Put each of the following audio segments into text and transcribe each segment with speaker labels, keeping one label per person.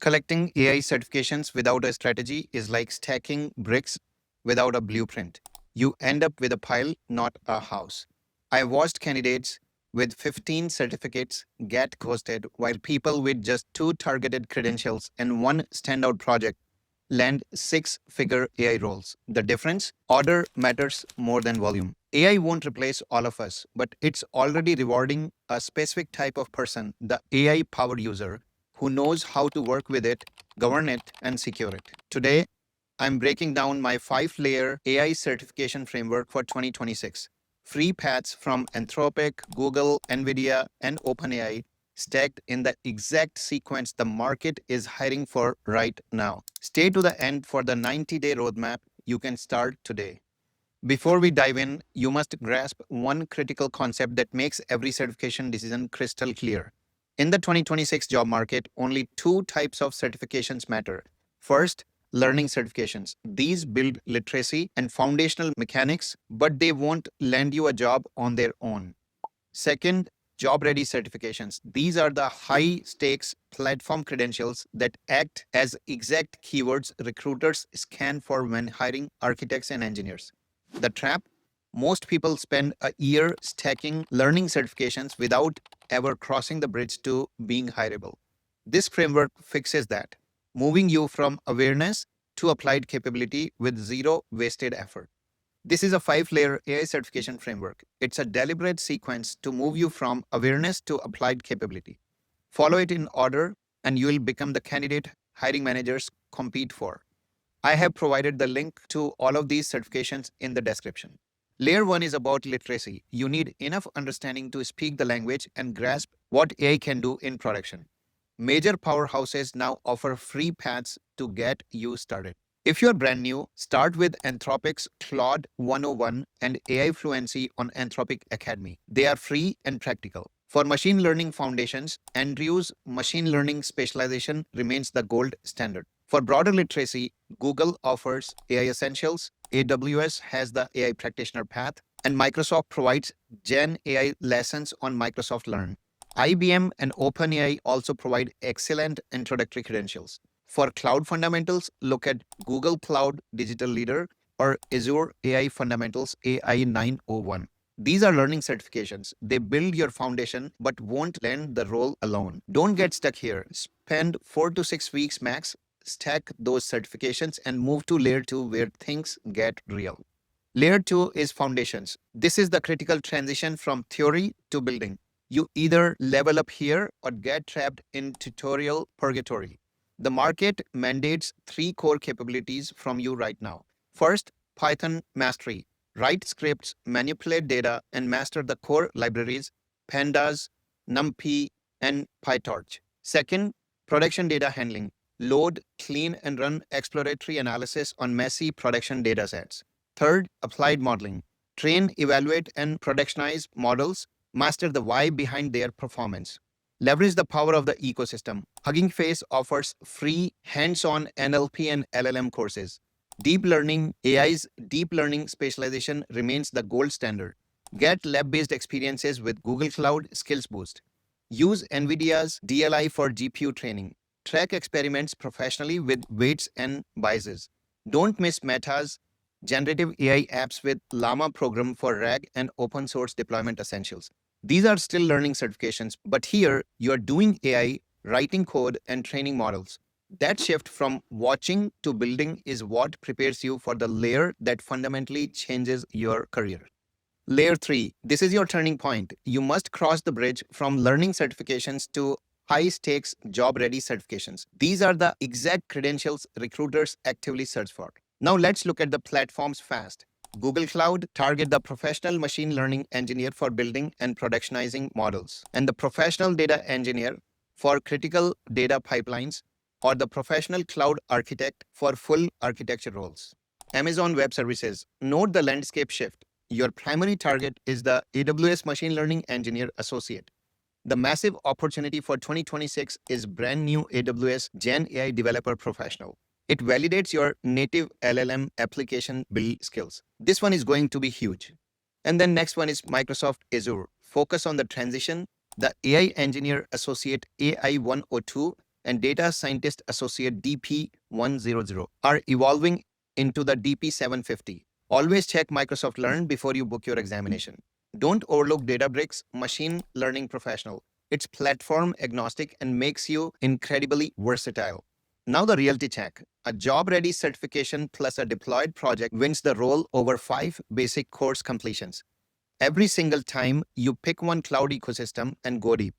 Speaker 1: Collecting AI certifications without a strategy is like stacking bricks without a blueprint. You end up with a pile, not a house. I watched candidates with 15 certificates get ghosted, while people with just two targeted credentials and one standout project land six-figure AI roles. The difference? Order matters more than volume. AI won't replace all of us, but it's already rewarding a specific type of person, the AI power user, who knows how to work with it, govern it, and secure it. Today, I'm breaking down my 5-layer AI certification framework for 2026. Free paths from Anthropic, Google, NVIDIA, and OpenAI stacked in the exact sequence the market is hiring for right now. Stay to the end for the 90-day roadmap. You can start today. Before we dive in, you must grasp one critical concept that makes every certification decision crystal clear. In the 2026 job market, only two types of certifications matter. First, learning certifications. These build literacy and foundational mechanics, but they won't land you a job on their own. Second, job ready certifications. These are the high stakes platform credentials that act as exact keywords recruiters scan for when hiring architects and engineers. The trap? Most people spend a year stacking learning certifications without ever crossing the bridge to being hireable. This framework fixes that, moving you from awareness to applied capability with zero wasted effort. This is a 5-layer AI certification framework. It's a deliberate sequence to move you from awareness to applied capability. Follow it in order, and you will become the candidate hiring managers compete for. I have provided the link to all of these certifications in the description. Layer 1 is about literacy. You need enough understanding to speak the language and grasp what AI can do in production. Major powerhouses now offer free paths to get you started. If you're brand new, start with Anthropic's Claude 101 and AI Fluency on Anthropic Academy. They are free and practical. For machine learning foundations, Andrew's machine learning specialization remains the gold standard. For broader literacy, Google offers AI Essentials, AWS has the AI Practitioner Path, and Microsoft provides Gen AI lessons on Microsoft Learn. IBM and OpenAI also provide excellent introductory credentials. For cloud fundamentals, look at Google Cloud Digital Leader or Azure AI Fundamentals AI 901. These are learning certifications. They build your foundation but won't land the role alone. Don't get stuck here. Spend 4 to 6 weeks max, stack those certifications, and move to layer 2 where things get real. Layer 2 is foundations. This is the critical transition from theory to building. You either level up here or get trapped in tutorial purgatory. The market mandates 3 core capabilities from you right now. First, Python mastery. Write scripts, manipulate data, and master the core libraries, pandas, numpy, and pytorch. Second, production data handling. Load, clean, and run exploratory analysis on messy production datasets. Third, applied modeling. Train, evaluate, and productionize models. Master the why behind their performance. Leverage the power of the ecosystem. Hugging Face offers free hands-on NLP and LLM courses. Deep learning, AI's deep learning specialization remains the gold standard. Get lab-based experiences with Google Cloud Skills Boost. Use NVIDIA's DLI for GPU training. Track experiments professionally with weights and biases. Don't miss Meta's generative AI apps with Llama program for RAG and open source deployment essentials. These are still learning certifications, but here you are doing AI, writing code, and training models. That shift from watching to building is what prepares you for the layer that fundamentally changes your career. Layer 3. This is your turning point. You must cross the bridge from learning certifications to high-stakes job-ready certifications. These are the exact credentials recruiters actively search for. Now let's look at the platforms fast. Google Cloud target the professional machine learning engineer for building and productionizing models, and the professional data engineer for critical data pipelines, or the professional cloud architect for full architecture roles. Amazon Web Services. Note the landscape shift. Your primary target is the AWS Machine Learning Engineer Associate. The massive opportunity for 2026 is brand new AWS Gen AI Developer Professional. It validates your native LLM application build skills. This one is going to be huge. And then next one is Microsoft Azure. Focus on the transition. The AI Engineer Associate AI 102 and Data Scientist Associate DP100 are evolving into the DP750. Always check Microsoft Learn before you book your examination. Don't overlook Databricks Machine Learning Professional. It's platform agnostic and makes you incredibly versatile. Now the reality check. A job-ready certification plus a deployed project wins the role over 5 basic course completions. Every single time you pick one cloud ecosystem and go deep.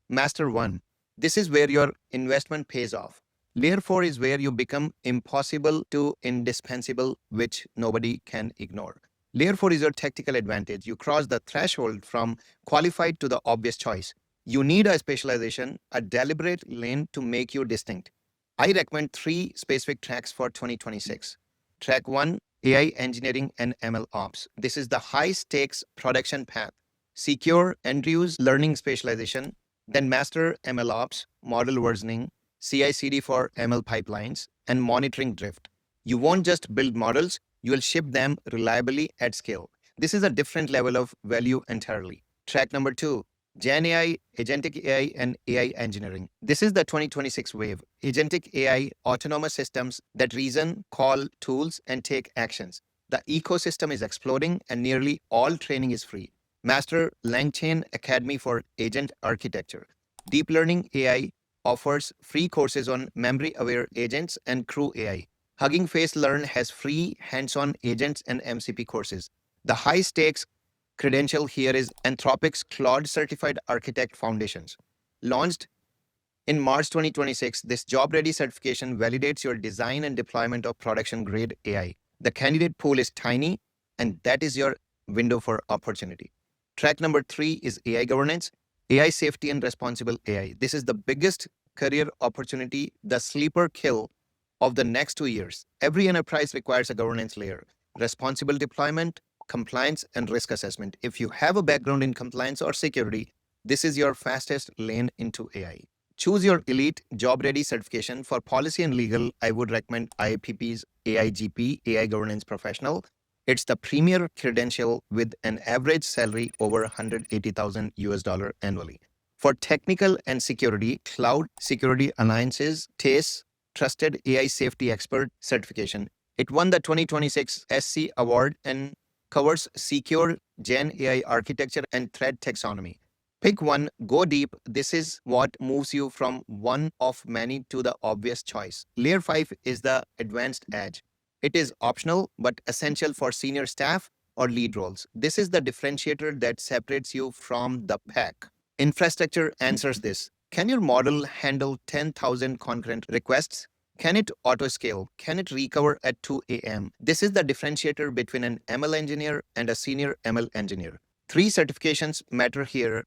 Speaker 1: Master 1. This is where your investment pays off. Layer 4 is where you become impossible to indispensable, which nobody can ignore. Layer 4 is your tactical advantage. You cross the threshold from qualified to the obvious choice. You need a specialization, a deliberate lane to make you distinct. I recommend 3 specific tracks for 2026. Track 1, AI engineering and MLOps. This is the high stakes production path. Secure end use learning specialization, then master MLOps, model versioning, CI/CD for ML pipelines, and monitoring drift. You won't just build models, you will ship them reliably at scale. This is a different level of value entirely. Track number 2, Gen AI, Agentic AI, and AI engineering. This is the 2026 wave. Agentic AI, autonomous systems that reason, call tools, and take actions. The ecosystem is exploding and nearly all training is free. Master LangChain Academy for Agent Architecture. Deep Learning AI offers free courses on memory-aware agents and Crew AI. Hugging Face Learn has free hands-on agents and MCP courses. The high-stakes credential here is Anthropic's Cloud Certified Architect Foundations. Launched in March 2026, this job-ready certification validates your design and deployment of production-grade AI. The candidate pool is tiny, and that is your window for opportunity. Track number 3 is AI governance, AI safety and responsible AI. This is the biggest career opportunity, the sleeper kill of the next 2 years. Every enterprise requires a governance layer, responsible deployment, compliance, and risk assessment. If you have a background in compliance or security, this is your fastest lane into AI. Choose your elite job-ready certification. For policy and legal, I would recommend IAPP's AIGP, AI Governance Professional. It's the premier credential with an average salary over 180,000 US dollar annually. For technical and security, Cloud Security Alliance's TASE, Trusted AI Safety Expert certification. It won the 2026 SC Award and covers secure Gen AI architecture and threat taxonomy. Pick one, go deep. This is what moves you from one of many to the obvious choice. Layer 5 is the advanced edge. It is optional but essential for senior staff or lead roles. This is the differentiator that separates you from the pack. Infrastructure answers this. Can your model handle 10,000 concurrent requests? Can it auto-scale? Can it recover at 2 a.m.? This is the differentiator between an ML engineer and a senior ML engineer. 3 certifications matter here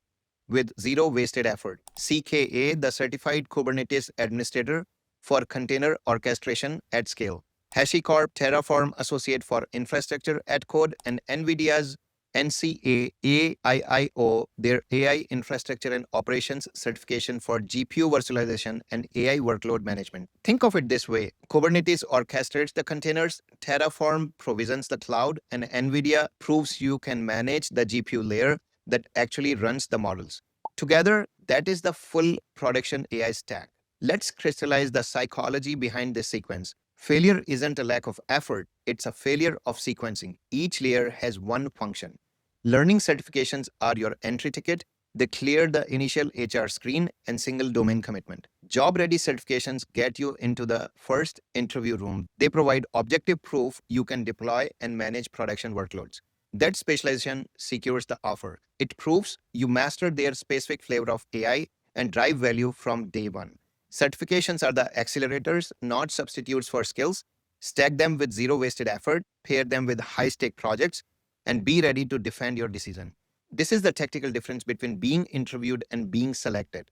Speaker 1: with zero wasted effort. CKA, the Certified Kubernetes Administrator for Container Orchestration at Scale. HashiCorp Terraform Associate for Infrastructure at Code, and NVIDIA's NCAAIIO, their AI Infrastructure and Operations certification for GPU virtualization and AI workload management. Think of it this way. Kubernetes orchestrates the containers, Terraform provisions the cloud, and NVIDIA proves you can manage the GPU layer that actually runs the models. Together, that is the full production AI stack. Let's crystallize the psychology behind this sequence. Failure isn't a lack of effort, it's a failure of sequencing. Each layer has one function. Learning certifications are your entry ticket. They clear the initial HR screen and single domain commitment. Job-ready certifications get you into the first interview room. They provide objective proof you can deploy and manage production workloads. That specialization secures the offer. It proves you mastered their specific flavor of AI and drive value from day one. Certifications are the accelerators, not substitutes for skills. Stack them with zero wasted effort, pair them with high-stake projects, and be ready to defend your decision. This is the tactical difference between being interviewed and being selected.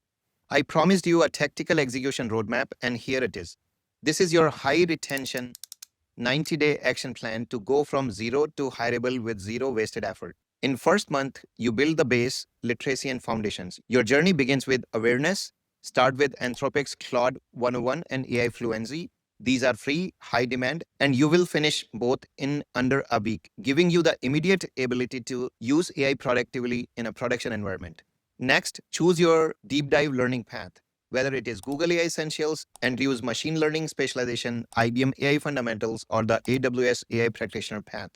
Speaker 1: I promised you a tactical execution roadmap, and here it is. This is your high retention 90-day action plan to go from zero to hireable with zero wasted effort. In first month, you build the base, literacy, and foundations. Your journey begins with awareness. Start with Anthropic's Claude 101 and AI Fluency. These are free, high demand, and you will finish both in under a week, giving you the immediate ability to use AI productively in a production environment. Next, choose your deep dive learning path. whether it is Google AI Essentials, Andrew's Machine Learning Specialization, IBM AI Fundamentals, or the AWS AI Practitioner Path.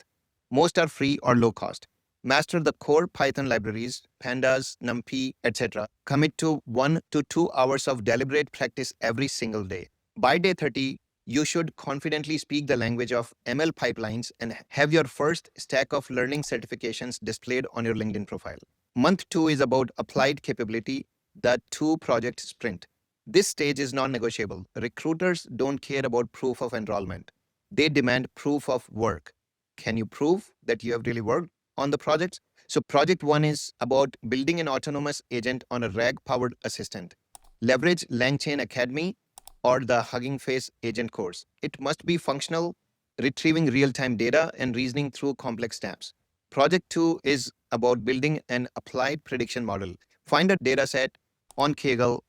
Speaker 1: Most are free or low cost. Master the core Python libraries, pandas, numpy, etc. Commit to 1 to 2 hours of deliberate practice every single day. By day 30, you should confidently speak the language of ML pipelines and have your first stack of learning certifications displayed on your LinkedIn profile. Month 2 is about applied capability, the 2 project sprint. This stage is non-negotiable. Recruiters don't care about proof of enrollment. They demand proof of work. Can you prove that you have really worked on the project? So project 1 is about building an autonomous agent on a RAG-powered assistant. Leverage LangChain Academy or the Hugging Face agent course. It must be functional, retrieving real-time data and reasoning through complex steps. Project 2 is about building an applied prediction model. Find a dataset on Kaggle,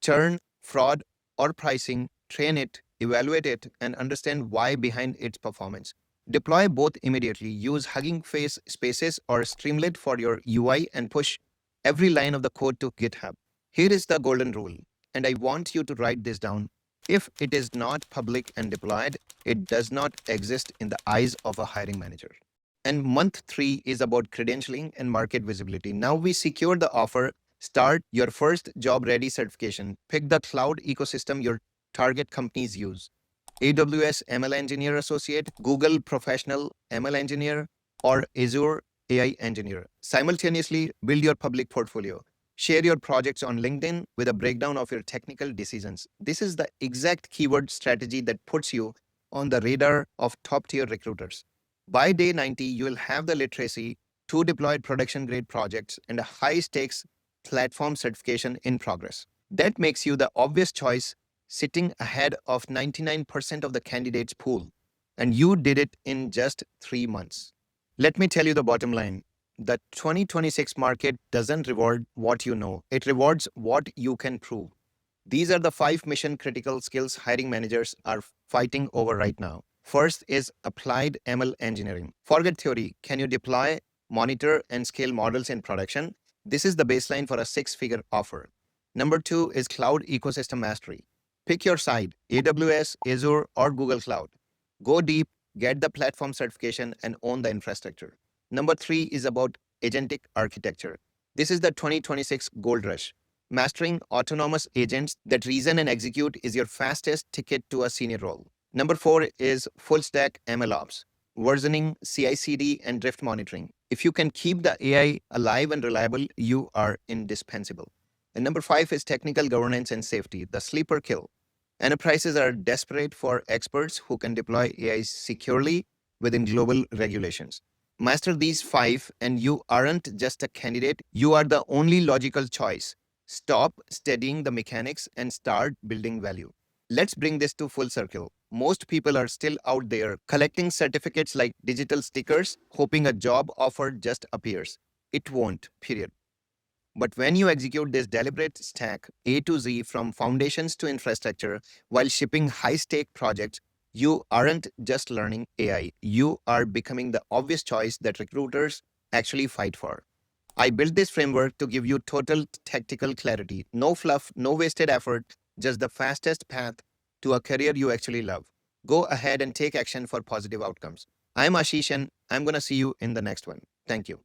Speaker 1: churn, fraud, or pricing, train it, evaluate it, and understand why behind its performance. Deploy both immediately. Use Hugging Face Spaces or Streamlit for your UI and push every line of the code to GitHub. Here is the golden rule, and I want you to write this down. If it is not public and deployed, it does not exist in the eyes of a hiring manager. And month 3 is about credentialing and market visibility. Now we secure the offer. Start your first job ready certification. Pick the cloud ecosystem your target companies use. AWS ML Engineer Associate, Google Professional ML Engineer, or Azure AI Engineer. Simultaneously, build your public portfolio. Share your projects on LinkedIn with a breakdown of your technical decisions. This is the exact keyword strategy that puts you on the radar of top-tier recruiters. By day 90, you will have the literacy, 2 deployed production-grade projects, and a high-stakes platform certification in progress. That makes you the obvious choice, sitting ahead of 99% of the candidates pool. And you did it in just 3 months. Let me tell you the bottom line. The 2026 market doesn't reward what you know. It rewards what you can prove. These are the 5 mission critical skills hiring managers are fighting over right now. First is applied ML engineering. Forget theory. Can you deploy, monitor, and scale models in production? This is the baseline for a 6-figure offer. Number 2 is cloud ecosystem mastery. Pick your side, AWS, Azure, or Google Cloud. Go deep, get the platform certification, and own the infrastructure. Number 3 is about agentic architecture. This is the 2026 gold rush. Mastering autonomous agents that reason and execute is your fastest ticket to a senior role. Number 4 is full stack MLOps, versioning, CI/CD, and drift monitoring. If you can keep the AI alive and reliable, you are indispensable. And number 5 is technical governance and safety, the sleeper kill. Enterprises are desperate for experts who can deploy AI securely within global regulations. Master these 5 and you aren't just a candidate, you are the only logical choice. Stop studying the mechanics and start building value. Let's bring this to full circle. Most people are still out there collecting certificates like digital stickers, hoping a job offer just appears. It won't, period. But when you execute this deliberate stack A to Z from foundations to infrastructure while shipping high-stake projects, you aren't just learning AI. You are becoming the obvious choice that recruiters actually fight for. I built this framework to give you total tactical clarity. No fluff, no wasted effort, just the fastest path to a career you actually love. Go ahead and take action for positive outcomes. I'm Ashish and I'm going to see you in the next one. Thank you.